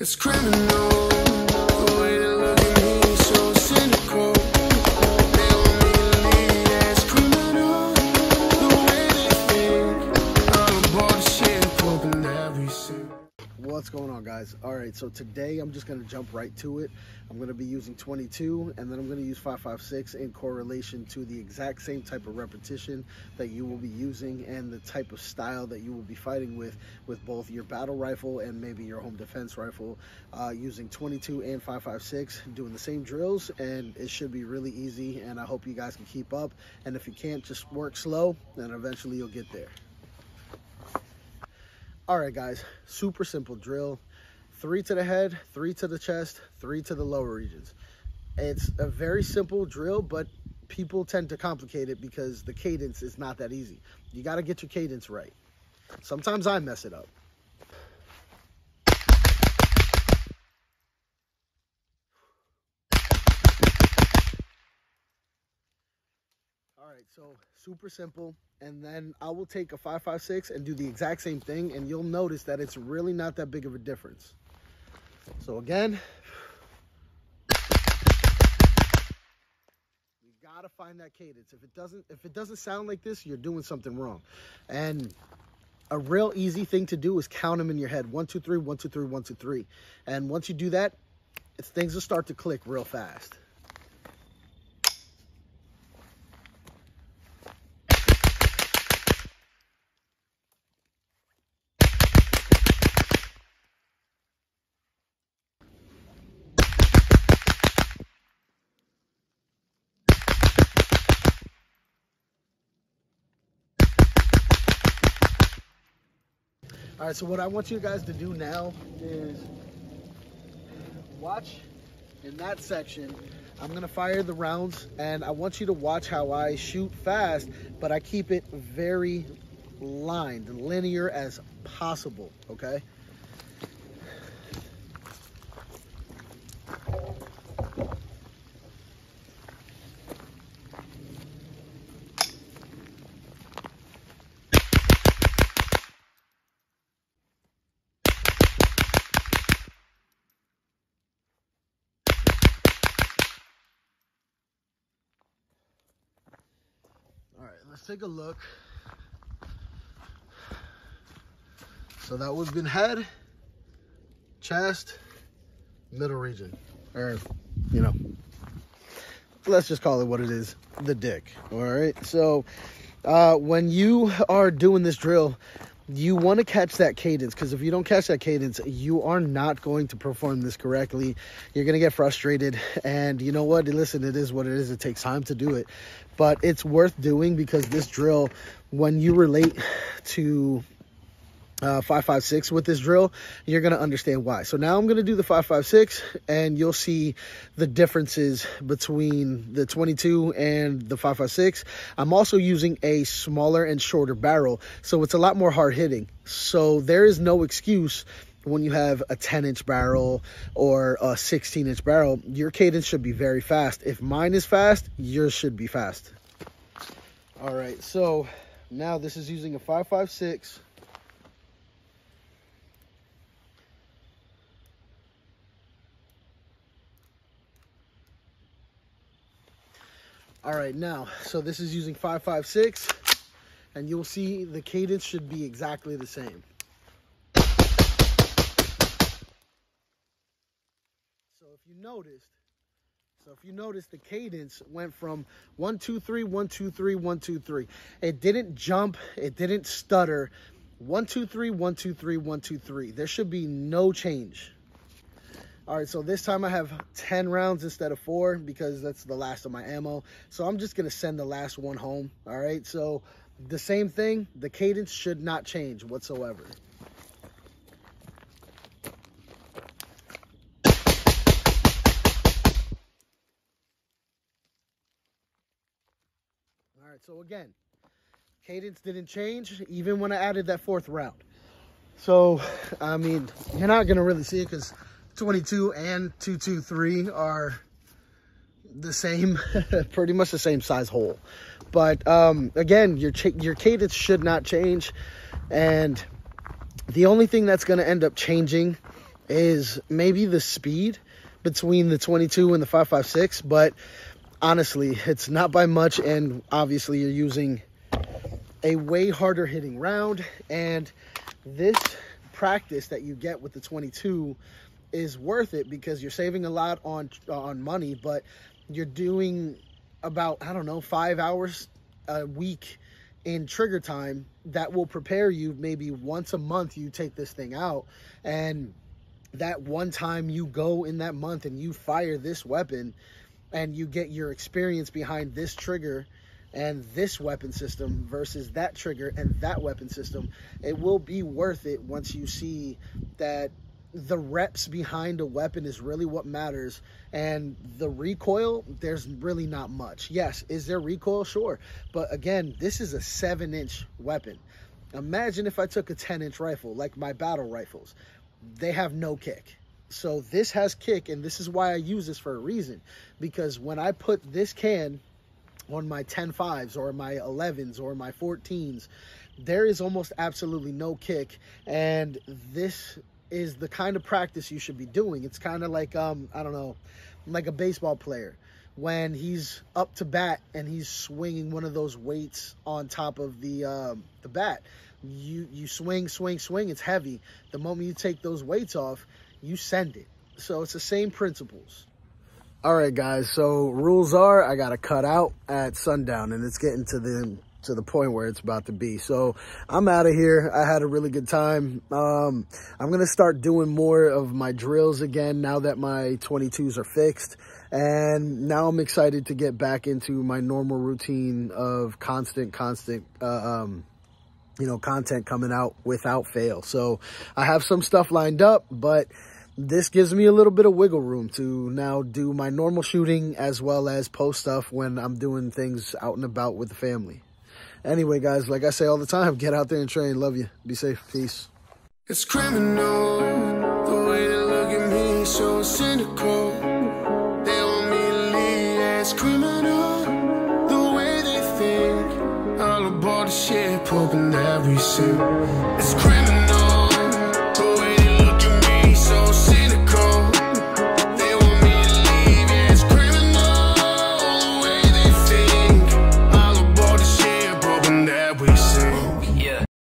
It's criminal, the way they look at me, so cynical. They don't believe it's criminal, the way they think. I'm bored of shit, pumping every cent. What's going on, guys? All right, so today I'm just going to jump right to it. I'm going to be using 22, and then I'm going to use 5.56 in correlation to the exact same type of repetition that you will be using and the type of style that you will be fighting with both your battle rifle and maybe your home defense rifle, using 22 and 5.56, doing the same drills, and it should be really easy, and I hope you guys can keep up. And if you can't, just work slow, and eventually you'll get there. All right, guys, super simple drill. 3 to the head, 3 to the chest, 3 to the lower regions. It's a very simple drill, but people tend to complicate it because the cadence is not that easy. You got to get your cadence right. Sometimes I mess it up. All right, so super simple. And then I will take a 5.56 and do the exact same thing, and you'll notice that it's really not that big of a difference. So again, you gotta find that cadence. If it doesn't sound like this, you're doing something wrong. And a real easy thing to do is count them in your head. 1, 2, 3, 1, 2, 3, 1, 2, 3. And once you do that, things will start to click real fast. All right, so what I want you guys to do now is watch in that section. I'm gonna fire the rounds, and I want you to watch how I shoot fast, but I keep it very lined, linear as possible, okay? All right, let's take a look. So that would have been head, chest, middle region, or, you know, let's just call it what it is, the dick. All right, so when you are doing this drill, you want to catch that cadence, because if you don't catch that cadence, you are not going to perform this correctly. You're going to get frustrated, and you know what? Listen, it is what it is. It takes time to do it, but it's worth doing, because this drill, when you relate to 5.56 with this drill, you're going to understand why. So now I'm going to do the 5.56, and you'll see the differences between the 22 and the 5.56. I'm also using a smaller and shorter barrel, so it's a lot more hard hitting. So there is no excuse when you have a 10-inch barrel or a 16-inch barrel. Your cadence should be very fast. If mine is fast, yours should be fast. All right, so now this is using a 5.56. All right, now, so this is using 5.56, and you'll see the cadence should be exactly the same. So if you noticed, the cadence went from 1, 2, 3, 1, 2, 3, 1, 2, 3. It didn't jump, it didn't stutter. 1, 2, 3, 1, 2, 3, 1, 2, 3. There should be no change. All right, so this time I have 10 rounds instead of 4, because that's the last of my ammo. So I'm just gonna send the last one home. All right, so the same thing, the cadence should not change whatsoever. All right, so again, cadence didn't change even when I added that 4th round. So, I mean, you're not gonna really see it, because 22 and 223 are the same, pretty much the same size hole. But again, your cadence should not change, and the only thing that's going to end up changing is maybe the speed between the 22 and the 5.56, but honestly, it's not by much, and obviously you're using a way harder hitting round, and this practice that you get with the 22 is worth it because you're saving a lot on money, but you're doing about, I don't know, 5 hours a week in trigger time that will prepare you. Maybe once a month you take this thing out, and that one time you go in that month and you fire this weapon and you get your experience behind this trigger and this weapon system versus that trigger and that weapon system, it will be worth it once you see that the reps behind a weapon is really what matters. And the recoil, there's really not much. Yes, is there recoil? Sure. But again, this is a 7-inch weapon. Imagine if I took a 10-inch rifle, like my battle rifles. They have no kick. So this has kick, and this is why I use this for a reason. Because when I put this can on my 10.5s or my 11s or my 14s, there is almost absolutely no kick. And this is the kind of practice you should be doing. It's kind of like, I don't know, like a baseball player. When he's up to bat and he's swinging one of those weights on top of the bat, you swing, it's heavy. The moment you take those weights off, you send it. So it's the same principles. All right, guys, so rules are I got to cut out at sundown, and it's getting to the point where it's about to be. So I'm out of here. I had a really good time. I'm going to start doing more of my drills again now that my 22s are fixed. And now I'm excited to get back into my normal routine of constant, you know, content coming out without fail. So I have some stuff lined up, but this gives me a little bit of wiggle room to now do my normal shooting as well as post stuff when I'm doing things out and about with the family. Anyway, guys, like I say all the time, get out there and train. Love you. Be safe. Peace. It's criminal, the way they look at me, so cynical. They want me to leave, it's criminal, the way they think. All aboard the ship, hoping that we sink. It's criminal.